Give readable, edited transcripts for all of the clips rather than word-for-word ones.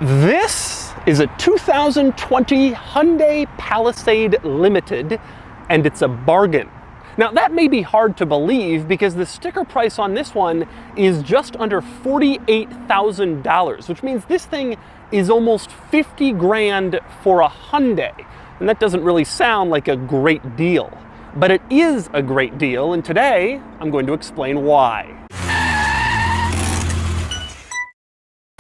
This is a 2020 Hyundai Palisade Limited, and it's a bargain. Now that may be hard to believe because the sticker price on this one is just under $48,000, which means this thing is almost 50 grand for a Hyundai. And that doesn't really sound like a great deal, but it is a great deal, and today I'm going to explain why.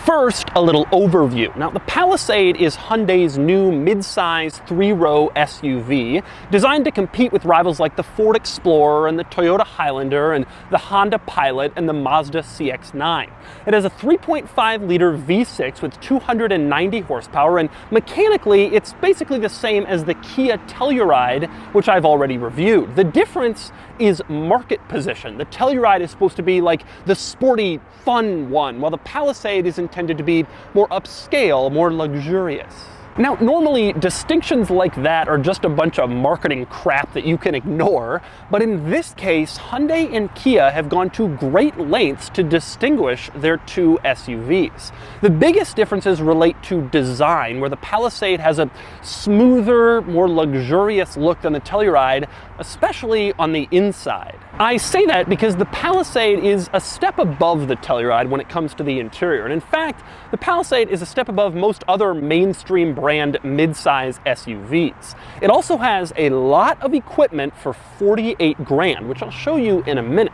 First, a little overview. Now, the Palisade is Hyundai's new mid-size 3-row SUV designed to compete with rivals like the Ford Explorer and the Toyota Highlander and the Honda Pilot and the Mazda CX-9. It has a 3.5-liter V6 with 290 horsepower, and mechanically, it's basically the same as the Kia Telluride, which I've already reviewed. The difference is market position. The Telluride is supposed to be like the sporty, fun one, while the Palisade is intended to be more upscale, more luxurious. Now, normally distinctions like that are just a bunch of marketing crap that you can ignore, but in this case, Hyundai and Kia have gone to great lengths to distinguish their two SUVs. The biggest differences relate to design, where the Palisade has a smoother, more luxurious look than the Telluride, especially on the inside. I say that because the Palisade is a step above the Telluride when it comes to the interior, and in fact, the Palisade is a step above most other mainstream brand mid-size SUVs. It also has a lot of equipment for 48 grand, which I'll show you in a minute.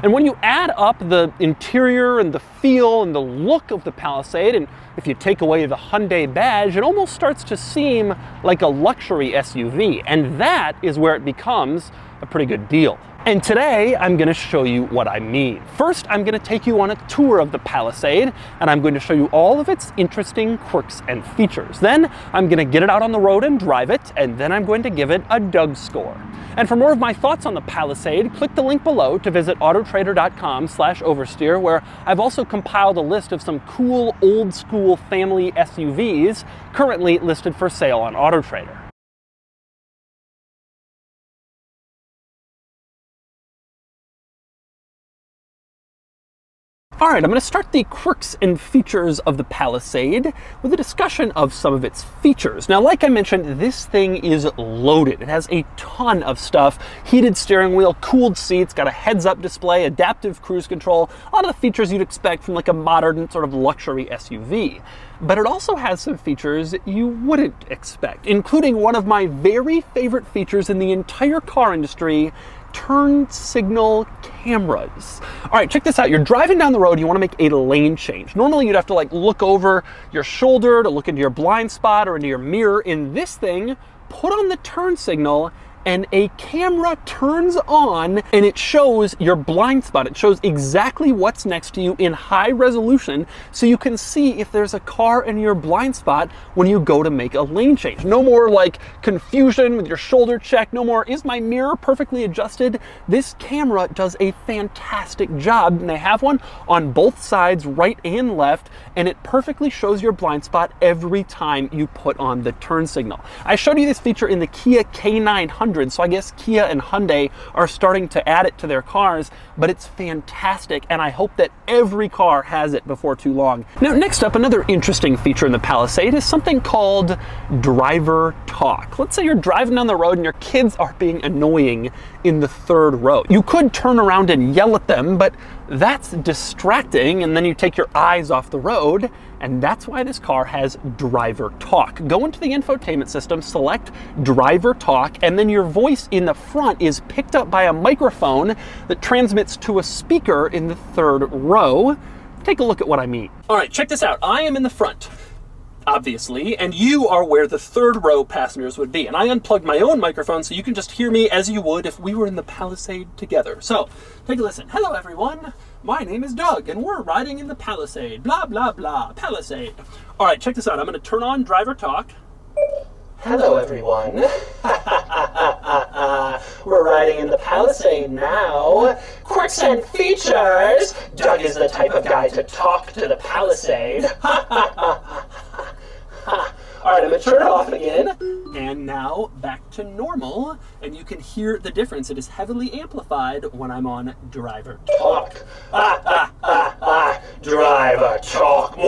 And when you add up the interior and the feel and the look of the Palisade, and if you take away the Hyundai badge, it almost starts to seem like a luxury SUV, and that is where it becomes a pretty good deal. And today, I'm going to show you what I mean. First, I'm going to take you on a tour of the Palisade, and I'm going to show you all of its interesting quirks and features. Then, I'm going to get it out on the road and drive it, and then I'm going to give it a Doug score. And for more of my thoughts on the Palisade, click the link below to visit autotrader.com/oversteer, where I've also compiled a list of some cool old school family SUVs currently listed for sale on AutoTrader. All right, I'm going to start the quirks and features of the Palisade with a discussion of some of its features. Now, like I mentioned, this thing is loaded. It has a ton of stuff. Heated steering wheel, cooled seats, got a heads-up display, adaptive cruise control, a lot of the features you'd expect from like a modern sort of luxury SUV. But it also has some features you wouldn't expect, including one of my very favorite features in the entire car industry: turn signal cameras. All right, check this out. You're driving down the road, you want to make a lane change. Normally you'd have to like look over your shoulder to look into your blind spot or into your mirror. In this thing, put on the turn signal and a camera turns on and it shows your blind spot. It shows exactly what's next to you in high resolution so you can see if there's a car in your blind spot when you go to make a lane change. No more like confusion with your shoulder check. No more, is my mirror perfectly adjusted? This camera does a fantastic job, and they have one on both sides, right and left, and it perfectly shows your blind spot every time you put on the turn signal. I showed you this feature in the Kia K900, so I guess Kia and Hyundai are starting to add it to their cars, but it's fantastic, and I hope that every car has it before too long. Now, next up, another interesting feature in the Palisade is something called driver talk. Let's say you're driving down the road and your kids are being annoying in the third row. You could turn around and yell at them, but that's distracting, and then you take your eyes off the road, and that's why this car has driver talk. Go into the infotainment system, select driver talk, and then your voice in the front is picked up by a microphone that transmits to a speaker in the third row. Take a look at what I mean. All right, check this out. I am in the front, obviously, and you are where the third row passengers would be. And I unplugged my own microphone so you can just hear me as you would if we were in the Palisade together. So, take a listen. Hello, everyone. My name is Doug, and we're riding in the Palisade. Blah, blah, blah. Palisade. All right, check this out. I'm going to turn on driver talk. Hello, everyone. We're riding in the Palisade now. Quirks and features. Doug is the type of guy to talk to the Palisade. All right, I'm going to turn it off again. And now back to normal. And you can hear the difference. It is heavily amplified when I'm on driver talk. Driver talk.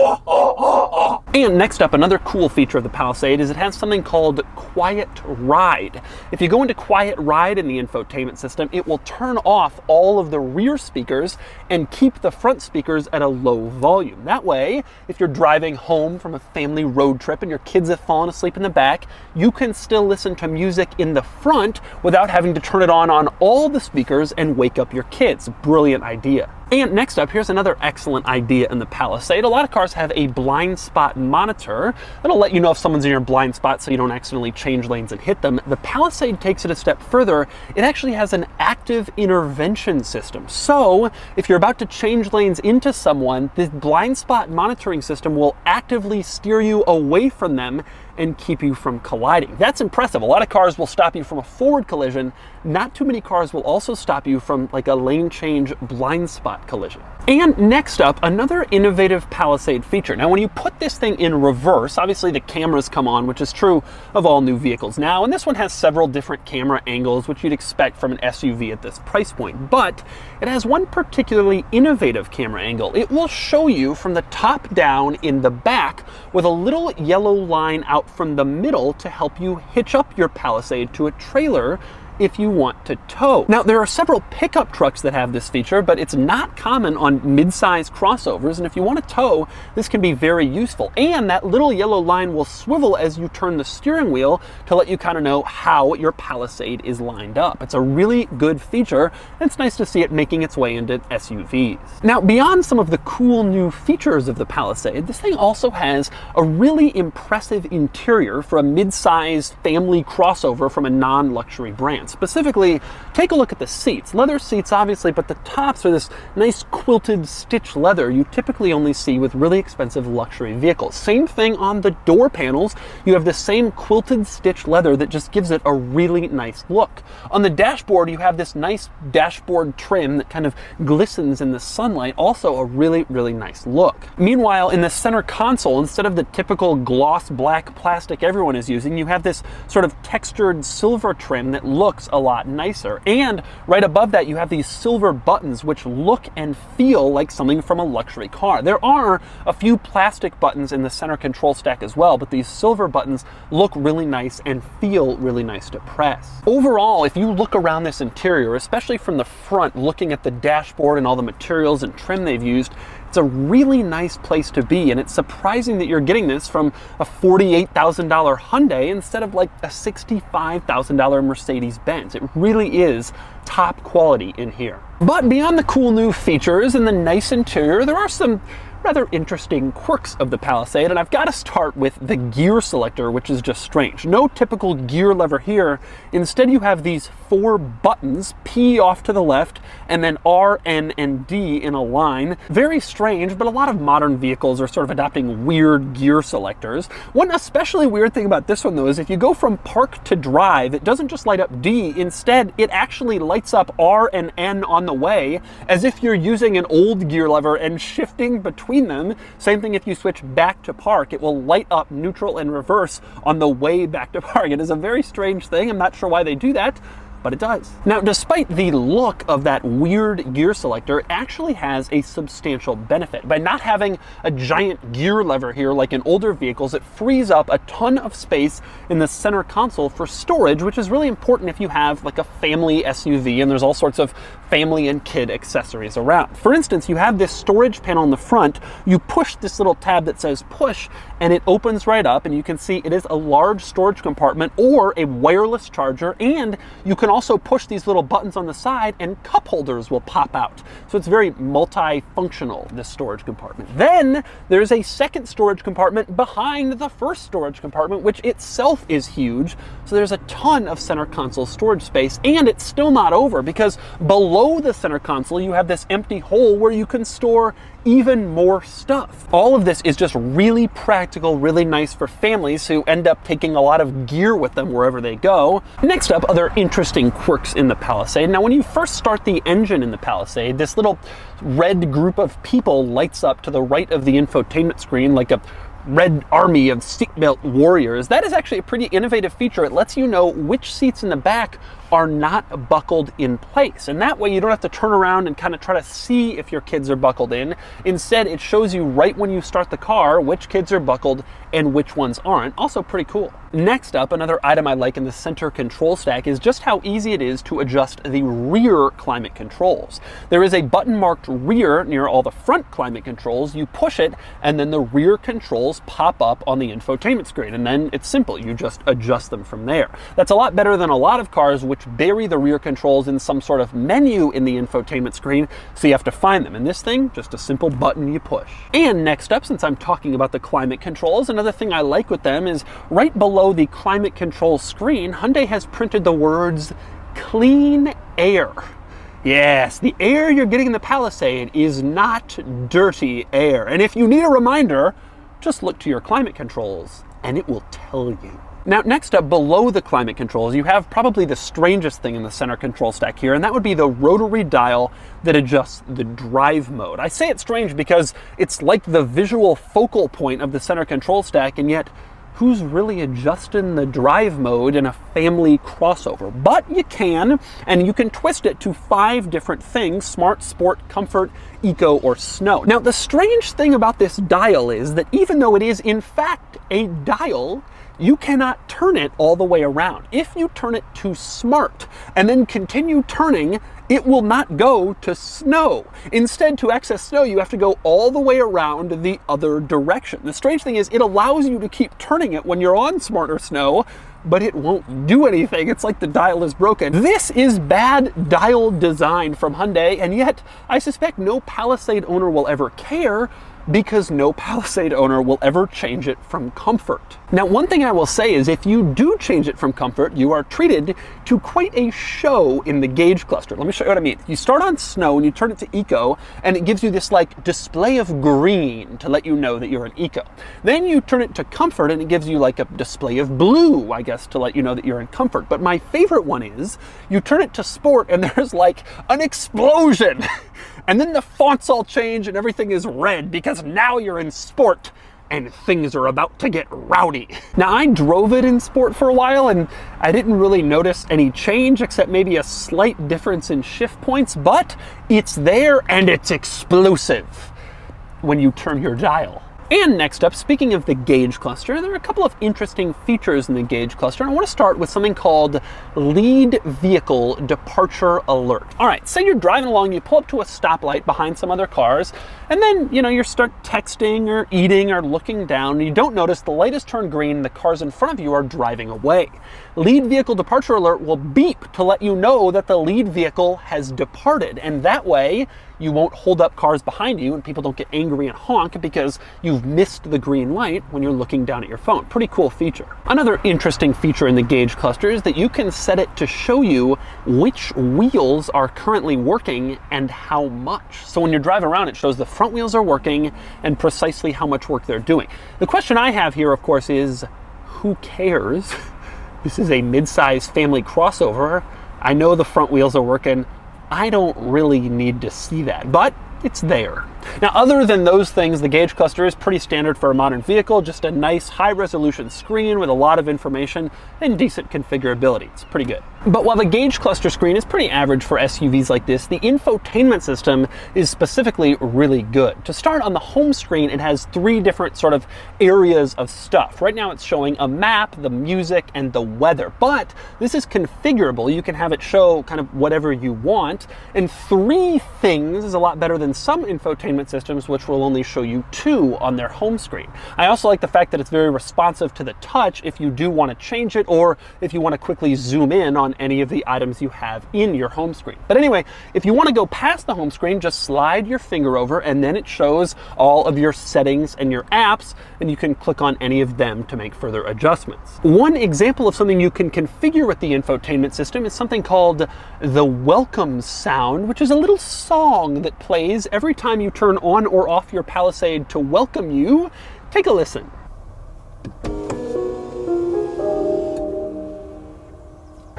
And next up, another cool feature of the Palisade is it has something called Quiet Ride. If you go into Quiet Ride in the infotainment system, it will turn off all of the rear speakers and keep the front speakers at a low volume. That way, if you're driving home from a family road trip and your kids have fallen asleep in the back, you can still listen to music in the front without having to turn it on all the speakers and wake up your kids. Brilliant idea. And next up, here's another excellent idea in the Palisade. A lot of cars have a blind spot monitor that'll let you know if someone's in your blind spot so you don't accidentally change lanes and hit them. The Palisade takes it a step further. It actually has an active intervention system. So if you're about to change lanes into someone, the blind spot monitoring system will actively steer you away from them and keep you from colliding. That's impressive. A lot of cars will stop you from a forward collision. Not too many cars will also stop you from like a lane change blind spot collision. And next up, another innovative Palisade feature. Now, when you put this thing in reverse, obviously the cameras come on, which is true of all new vehicles now. And this one has several different camera angles, which you'd expect from an SUV at this price point. But it has one particularly innovative camera angle. It will show you from the top down in the back with a little yellow line out from the middle to help you hitch up your Palisade to a trailer if you want to tow. Now, there are several pickup trucks that have this feature, but it's not common on mid-size crossovers, and if you want to tow, this can be very useful. And that little yellow line will swivel as you turn the steering wheel to let you kind of know how your Palisade is lined up. It's a really good feature, and it's nice to see it making its way into SUVs. Now, beyond some of the cool new features of the Palisade, this thing also has a really impressive interior for a mid-size family crossover from a non-luxury brand. Specifically, take a look at the seats. Leather seats, obviously, but the tops are this nice quilted stitch leather you typically only see with really expensive luxury vehicles. Same thing on the door panels. You have the same quilted stitch leather that just gives it a really nice look. On the dashboard, you have this nice dashboard trim that kind of glistens in the sunlight. Also a really, really nice look. Meanwhile, in the center console, instead of the typical gloss black plastic everyone is using, you have this sort of textured silver trim that looks a lot nicer. And right above that, you have these silver buttons which look and feel like something from a luxury car. There are a few plastic buttons in the center control stack as well, but these silver buttons look really nice and feel really nice to press. Overall, if you look around this interior, especially from the front, looking at the dashboard and all the materials and trim they've used, it's a really nice place to be, and it's surprising that you're getting this from a $48,000 Hyundai instead of like a $65,000 Mercedes-Benz. It really is top quality in here. But beyond the cool new features and the nice interior, there are some rather interesting quirks of the Palisade, and I've got to start with the gear selector, which is just strange. No typical gear lever here. Instead, you have these 4 buttons, P off to the left, and then R, N, and D in a line. Very strange, but a lot of modern vehicles are sort of adopting weird gear selectors. One especially weird thing about this one, though, is if you go from park to drive, it doesn't just light up D. Instead, it actually lights up R and N on the way, as if you're using an old gear lever and shifting between them. Same thing if you switch back to park, it will light up neutral and reverse on the way back to park. It is a very strange thing. I'm not sure why they do that, but it does. Now, despite the look of that weird gear selector, it actually has a substantial benefit. By not having a giant gear lever here like in older vehicles, it frees up a ton of space in the center console for storage, which is really important if you have like a family SUV and there's all sorts of family and kid accessories around. For instance, you have this storage panel in the front, you push this little tab that says push, and it opens right up, and you can see it is a large storage compartment or a wireless charger, and you can also push these little buttons on the side and cup holders will pop out. So it's very multifunctional, this storage compartment. Then there's a second storage compartment behind the first storage compartment, which itself is huge. So there's a ton of center console storage space, and it's still not over because below the center console, you have this empty hole where you can store even more stuff. All of this is just really practical, really nice for families who end up taking a lot of gear with them wherever they go. Next up, other interesting quirks in the Palisade. Now, when you first start the engine in the Palisade, this little red group of people lights up to the right of the infotainment screen like a red army of seatbelt warriors. That is actually a pretty innovative feature. It lets you know which seats in the back are not buckled in place. And that way you don't have to turn around and kind of try to see if your kids are buckled in. Instead, it shows you right when you start the car which kids are buckled and which ones aren't. Also pretty cool. Next up, another item I like in the center control stack is just how easy it is to adjust the rear climate controls. There is a button marked rear near all the front climate controls. You push it and then the rear controls pop up on the infotainment screen, and then it's simple. You just adjust them from there. That's a lot better than a lot of cars which bury the rear controls in some sort of menu in the infotainment screen, so you have to find them. In this thing, just a simple button you push. And next up, since I'm talking about the climate controls, another thing I like with them is right below the climate control screen, Hyundai has printed the words clean air. Yes, the air you're getting in the Palisade is not dirty air. And if you need a reminder, just look to your climate controls and it will tell you. Now, next up, below the climate controls, you have probably the strangest thing in the center control stack here, and that would be the rotary dial that adjusts the drive mode. I say it's strange because it's like the visual focal point of the center control stack, and yet who's really adjusting the drive mode in a family crossover? But you can, and you can twist it to 5 different things: smart, sport, comfort, eco, or snow. Now, the strange thing about this dial is that even though it is in fact a dial, you cannot turn it all the way around. If you turn it to smart and then continue turning, it will not go to snow. Instead, to access snow, you have to go all the way around the other direction. The strange thing is it allows you to keep turning it when you're on smart or snow, but it won't do anything. It's like the dial is broken. This is bad dial design from Hyundai, and yet I suspect no Palisade owner will ever care, because no Palisade owner will ever change it from comfort. Now, one thing I will say is if you do change it from comfort, you are treated to quite a show in the gauge cluster. Let me show you what I mean. You start on snow and you turn it to eco, and it gives you this like display of green to let you know that you're in eco. Then you turn it to comfort and it gives you like a display of blue, I guess, to let you know that you're in comfort. But my favorite one is you turn it to sport and there's like an explosion. And then the fonts all change and everything is red because now you're in sport and things are about to get rowdy. Now, I drove it in sport for a while and I didn't really notice any change except maybe a slight difference in shift points, but it's there and it's explosive when you turn your dial. And next up, speaking of the gauge cluster, there are a couple of interesting features in the gauge cluster. And I want to start with something called lead vehicle departure alert. All right, say you're driving along, you pull up to a stoplight behind some other cars, and then, you start texting or eating or looking down, and you don't notice the light has turned green and the cars in front of you are driving away. Lead vehicle departure alert will beep to let you know that the lead vehicle has departed, and that way you won't hold up cars behind you and people don't get angry and honk because you've missed the green light when you're looking down at your phone. Pretty cool feature. Another interesting feature in the gauge cluster is that you can set it to show you which wheels are currently working and how much. So when you're driving around, it shows the front wheels are working and precisely how much work they're doing. The question I have here, of course, is who cares? This is a mid-size family crossover. I know the front wheels are working. I don't really need to see that, but it's there. Now, other than those things, the gauge cluster is pretty standard for a modern vehicle, just a nice high-resolution screen with a lot of information and decent configurability. It's pretty good. But while the gauge cluster screen is pretty average for SUVs like this, the infotainment system is specifically really good. To start, on the home screen, it has 3 different sort of areas of stuff. Right now it's showing a map, the music, and the weather, but this is configurable. You can have it show kind of whatever you want, and 3 things is a lot better than some infotainment systems, which will only show you 2 on their home screen. I also like the fact that it's very responsive to the touch if you do want to change it, or if you want to quickly zoom in on any of the items you have in your home screen. But anyway, if you want to go past the home screen, just slide your finger over and then it shows all of your settings and your apps, and you can click on any of them to make further adjustments. One example of something you can configure with the infotainment system is something called the welcome sound, which is a little song that plays every time you turn on or off your Palisade to welcome you. Take a listen.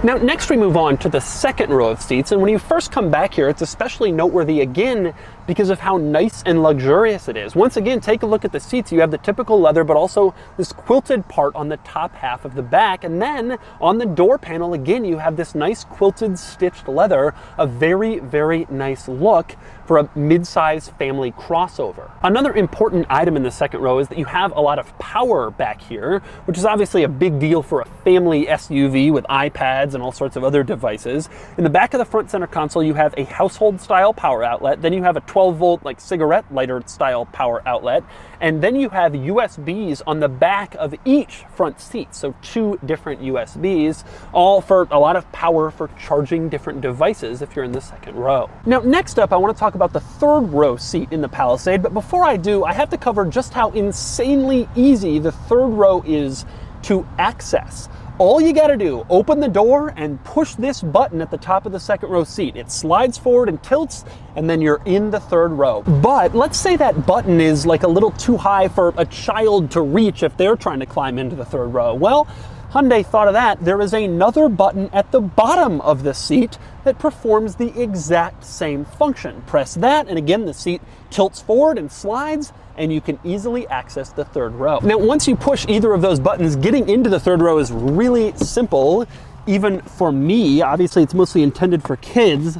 Now, next we move on to the second row of seats, and when you first come back here, it's especially noteworthy again because of how nice and luxurious it is. Once again, take a look at the seats. You have the typical leather, but also this quilted part on the top half of the back. And then on the door panel, again, you have this nice quilted stitched leather, a very, very nice look for a mid-size family crossover. Another important item in the second row is that you have a lot of power back here, which is obviously a big deal for a family SUV with iPads and all sorts of other devices. In the back of the front center console, you have a household style power outlet. Then you have a 12-volt like cigarette lighter style power outlet. And then you have USBs on the back of each front seat. So 2 different USBs, all for a lot of power for charging different devices if you're in the second row. Now, next up, I want to talk about the third row seat in the Palisade. But before I do, I have to cover just how insanely easy the third row is to access. All you gotta do, open the door and push this button at the top of the second row seat. It slides forward and tilts, and then you're in the third row. But let's say that button is like a little too high for a child to reach if they're trying to climb into the third row. Well, Hyundai thought of that. There is another button at the bottom of the seat that performs the exact same function. Press that, and again, the seat tilts forward and slides, and you can easily access the third row. Now, once you push either of those buttons, getting into the third row is really simple, even for me. Obviously, it's mostly intended for kids,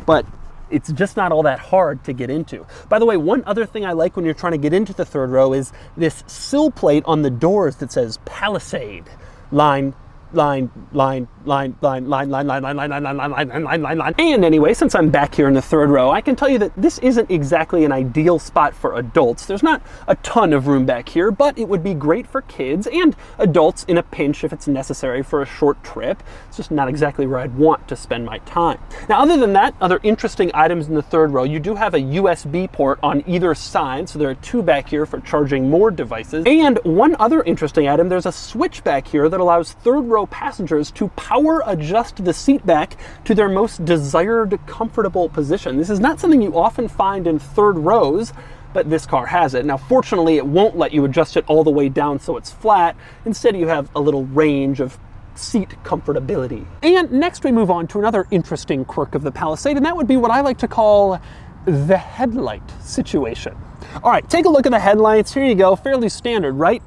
but it's just not all that hard to get into. By the way, one other thing I like when you're trying to get into the third row is this sill plate on the doors that says Palisade. Line. And anyway, since I'm back here in the third row, I can tell you that this isn't exactly an ideal spot for adults. There's not a ton of room back here, but it would be great for kids and adults in a pinch if it's necessary for a short trip. It's just not exactly where I'd want to spend my time. Now, other than that, other interesting items in the third row, you do have a USB port on either side, so there are 2 back here for charging more devices. And one other interesting item, there's a switch back here that allows third row passengers to power adjust the seat back to their most desired comfortable position. This is not something you often find in third rows, but this car has it. Now, fortunately, it won't let you adjust it all the way down so it's flat. Instead, you have a little range of seat comfortability. And next we move on to another interesting quirk of the Palisade, and that would be what I like to call the headlight situation. All right, take a look at the headlights. Here you go, fairly standard, right?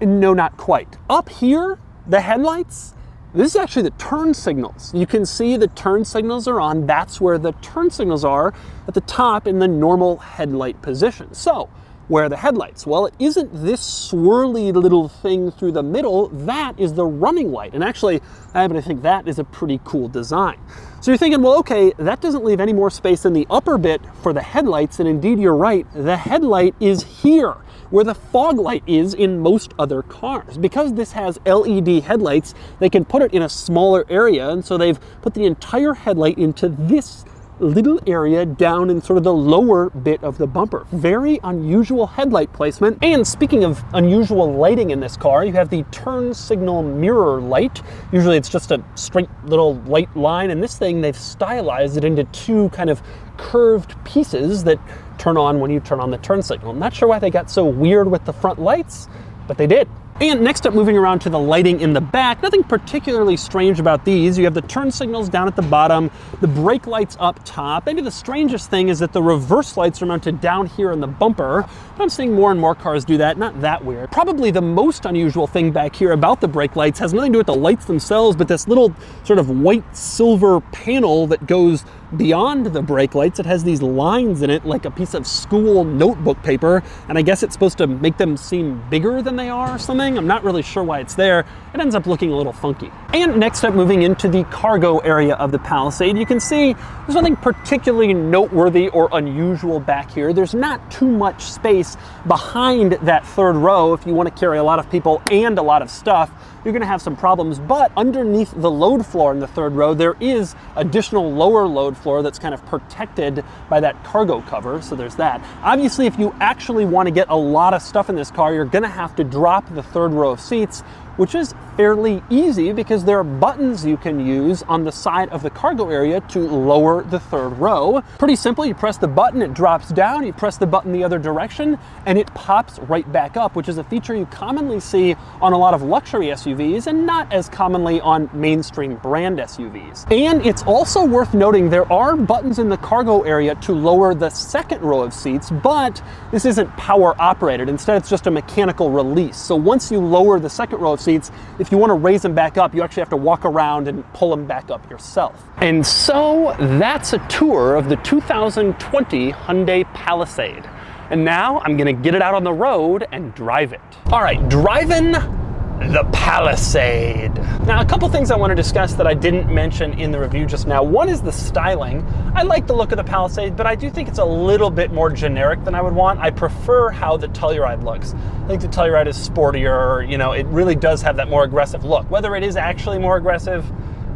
No, not quite. Up here, the headlights, this is actually the turn signals. You can see the turn signals are on. That's where the turn signals are, at the top in the normal headlight position. So, where are the headlights? Well, it isn't this swirly little thing through the middle. That is the running light. And actually, I happen to think that is a pretty cool design. So you're thinking, well, okay, that doesn't leave any more space in the upper bit for the headlights. And indeed, you're right. The headlight is here, where the fog light is in most other cars. Because this has LED headlights, they can put it in a smaller area, and so they've put the entire headlight into this little area down in sort of the lower bit of the bumper. Very unusual headlight placement. And speaking of unusual lighting in this car, you have the turn signal mirror light. Usually it's just a straight little light line, and this thing, they've stylized it into 2 kind of curved pieces that turn on when you turn on the turn signal. I'm not sure why they got so weird with the front lights, but they did. And next up, moving around to the lighting in the back, nothing particularly strange about these. You have the turn signals down at the bottom, the brake lights up top. Maybe the strangest thing is that the reverse lights are mounted down here in the bumper. But I'm seeing more and more cars do that, not that weird. Probably the most unusual thing back here about the brake lights has nothing to do with the lights themselves, but this little sort of white silver panel that goes beyond the brake lights. It has these lines in it like a piece of school notebook paper, and I guess it's supposed to make them seem bigger than they are or something. I'm not really sure why it's there. It ends up looking a little funky. And next up, moving into the cargo area of the Palisade, you can see there's nothing particularly noteworthy or unusual back here. There's not too much space behind that third row. If you want to carry a lot of people and a lot of stuff, you're going to have some problems. But underneath the load floor in the third row, there is additional lower load floor that's kind of protected by that cargo cover, so there's that. Obviously, if you actually want to get a lot of stuff in this car, you're going to have to drop the third row of seats which is fairly easy because there are buttons you can use on the side of the cargo area to lower the third row. Pretty simple, you press the button, it drops down, you press the button the other direction, and it pops right back up, which is a feature you commonly see on a lot of luxury SUVs and not as commonly on mainstream brand SUVs. And it's also worth noting there are buttons in the cargo area to lower the second row of seats, but this isn't power operated. Instead, it's just a mechanical release. So once you lower the second row of seats, if you want to raise them back up, you actually have to walk around and pull them back up yourself. And so that's a tour of the 2020 Hyundai Palisade. And now I'm gonna get it out on the road and drive it. All right, driving the Palisade. Now, a couple things I want to discuss that I didn't mention in the review just now. One is the styling. I like the look of the Palisade, but I do think it's a little bit more generic than I would want. I prefer how the Telluride looks. I think the Telluride is sportier, you know, it really does have that more aggressive look. Whether it is actually more aggressive,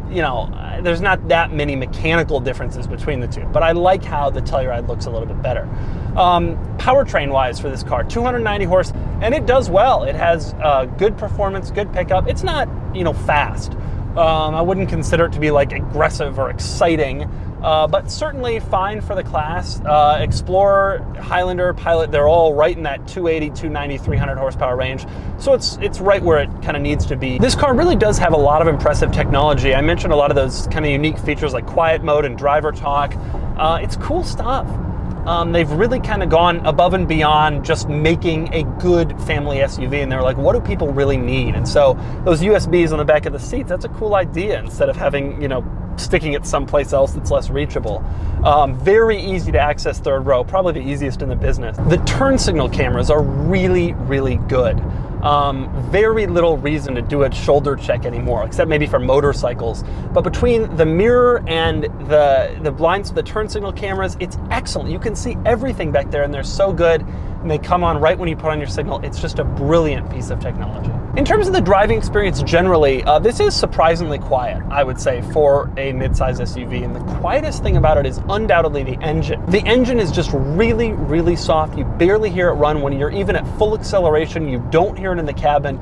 you know, there's not that many mechanical differences between the two, but I like how the Telluride looks a little bit better. Powertrain wise for this car, 290 horse, and it does well. It has good performance, good pickup. It's not, you know, fast. I wouldn't consider it to be like aggressive or exciting, but certainly fine for the class. Explorer, Highlander, Pilot, they're all right in that 280, 290, 300 horsepower range. So it's right where it kind of needs to be. This car really does have a lot of impressive technology. I mentioned a lot of those kind of unique features like quiet mode and driver talk. It's cool stuff. They've really kind of gone above and beyond just making a good family SUV, and they're like, what do people really need? And so those USBs on the back of the seats, that's a cool idea instead of having, you know, sticking it someplace else that's less reachable. Very easy to access third row, probably the easiest in the business. The turn signal cameras are really, really good. Very little reason to do a shoulder check anymore, except maybe for motorcycles. But between the mirror and the blinds, the turn signal cameras, it's excellent. You can see everything back there, and they're so good, and they come on right when you put on your signal. It's just a brilliant piece of technology. In terms of the driving experience generally, this is surprisingly quiet, I would say, for a midsize SUV. And the quietest thing about it is undoubtedly the engine. The engine is just really, really soft. You barely hear it run. When you're even at full acceleration, you don't hear it in the cabin.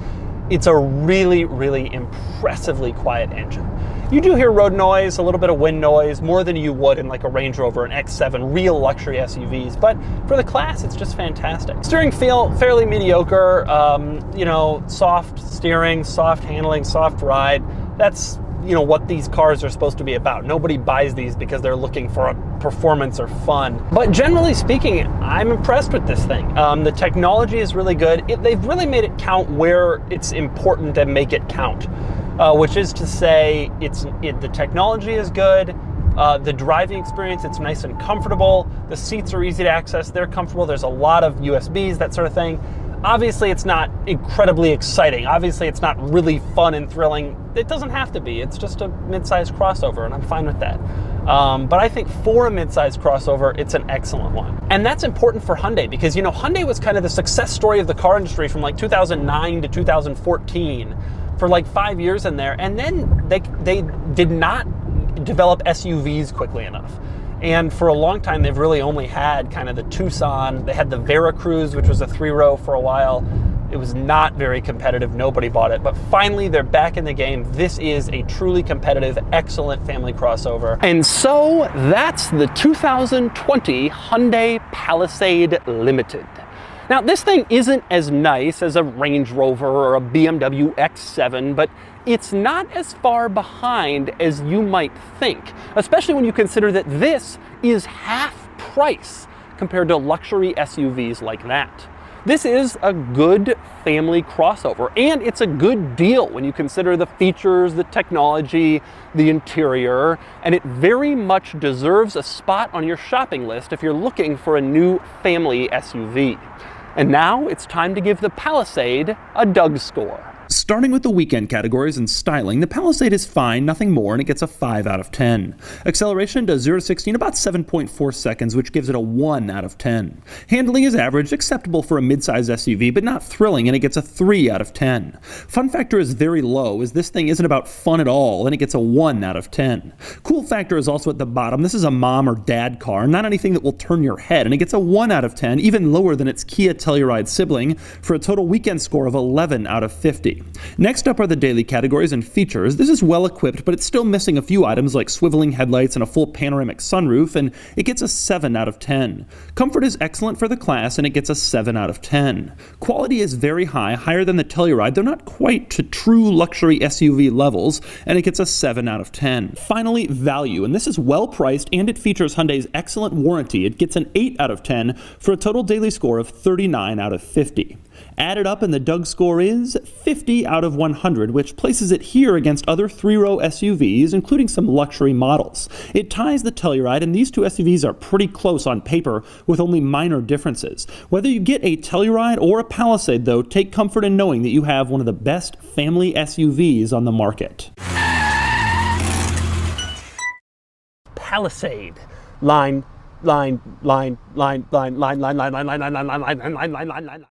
It's a really, really impressively quiet engine. You do hear road noise, a little bit of wind noise, more than you would in like a Range Rover, an X7, real luxury SUVs. But for the class, it's just fantastic. Steering feel fairly mediocre, you know, soft steering, soft handling, soft ride. That's, you know, what these cars are supposed to be about. Nobody buys these because they're looking for a performance or fun. But generally speaking, I'm impressed with this thing. The technology is really good. They've really made it count where it's important to make it count. Which is to say, the technology is good, the driving experience, it's nice and comfortable, the seats are easy to access, they're comfortable, there's a lot of USBs, that sort of thing. Obviously, it's not incredibly exciting. Obviously, it's not really fun and thrilling. It doesn't have to be. It's just a mid-size crossover, and I'm fine with that. But I think for a mid-size crossover, it's an excellent one. And that's important for Hyundai because, you know, Hyundai was kind of the success story of the car industry from like 2009 to 2014. For like 5 years in there, and then they did not develop SUVs quickly enough. And for a long time, they've really only had kind of the Tucson. They had the Veracruz, which was a 3-row for a while. It was not very competitive. Nobody bought it. But finally, they're back in the game. This is a truly competitive, excellent family crossover. And so that's the 2020 Hyundai Palisade Limited. Now, this thing isn't as nice as a Range Rover or a BMW X7, but it's not as far behind as you might think, especially when you consider that this is half price compared to luxury SUVs like that. This is a good family crossover, and it's a good deal when you consider the features, the technology, the interior, and it very much deserves a spot on your shopping list if you're looking for a new family SUV. And now it's time to give the Palisade a Doug score. Starting with the weekend categories and styling, the Palisade is fine, nothing more, and it gets a 5 out of 10. Acceleration does 0 to 60 in about 7.4 seconds, which gives it a 1 out of 10. Handling is average, acceptable for a midsize SUV, but not thrilling, and it gets a 3 out of 10. Fun factor is very low, as this thing isn't about fun at all, and it gets a 1 out of 10. Cool factor is also at the bottom. This is a mom or dad car, not anything that will turn your head, and it gets a 1 out of 10, even lower than its Kia Telluride sibling, for a total weekend score of 11 out of 50. 50. Next up are the daily categories and features. This is well equipped, but it's still missing a few items like swiveling headlights and a full panoramic sunroof, and it gets a 7 out of 10. Comfort is excellent for the class, and it gets a 7 out of 10. Quality is very high, higher than the Telluride, though not quite to true luxury SUV levels, and it gets a 7 out of 10. Finally, value, and this is well priced, and it features Hyundai's excellent warranty. It gets an 8 out of 10 for a total daily score of 39 out of 50. Added up, and the Doug score is 50 out of 100, which places it here against other 3-row SUVs, including some luxury models. It ties the Telluride, and these two SUVs are pretty close on paper, with only minor differences. Whether you get a Telluride or a Palisade, though, take comfort in knowing that you have one of the best family SUVs on the market. Palisade. Line, line, line, line, line, line, line, line, line, line, line, line, line, line, line, line, line.